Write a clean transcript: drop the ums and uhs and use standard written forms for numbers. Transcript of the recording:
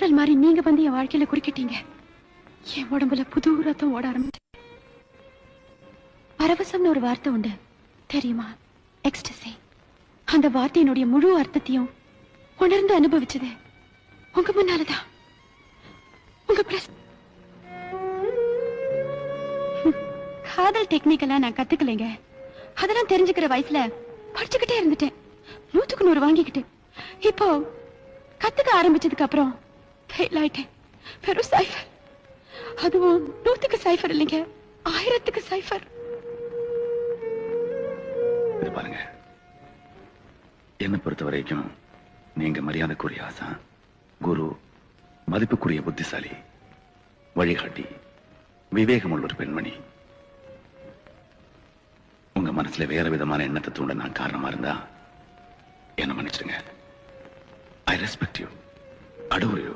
April மாதிரி நீங்க வந்து என் வாழ்க்கையில குறுக்கிட்டீங்க. என் உடம்புல புது ரத்தம் ஓட ஆரம்பிச்சு. பரவசம்னு ஒரு வார்த்தை உண்டு தெரியுமா? எக்ஸ்டசி. அந்த வார்த்தையினுடைய முழு அர்த்தத்தையும் உணர்ந்து அனுபவிச்சது உங்க முன்னாலதான். உங்க பிளஸ் காதல் டெக்னிக் எல்லாம் நான் கத்துக்கலைங்க. அதெல்லாம் தெரிஞ்சுக்கிற வயசுல படிச்சுக்கிட்டே இருந்துட்டேன். 100க்கு 100 வாங்கிக்கிட்டு. இப்போ கத்துக்க ஆரம்பிச்சதுக்கு அப்புறம் ஃபெயில் ஆயிட்டேன். வெறும் சைஃபர். அதுவும் 100க்கு சைஃபர் இல்லைங்க, 1000க்கு சைஃபர். இது பாருங்க, என்னை பொறுத்த வரைக்கும் நீங்க மரியாதைக்குரிய ஆசான், குரு, மதிப்புக்குரிய புத்திசாலி, வழிகாட்டி, விவேகமுள்ள ஒரு பெண்மணி. உங்க மனசுல வேற விதமான எண்ணத்தை தூண்ட நான் காரணமா இருந்தா என்ன மன்னிச்சிடுங்க. I respect you, adore you.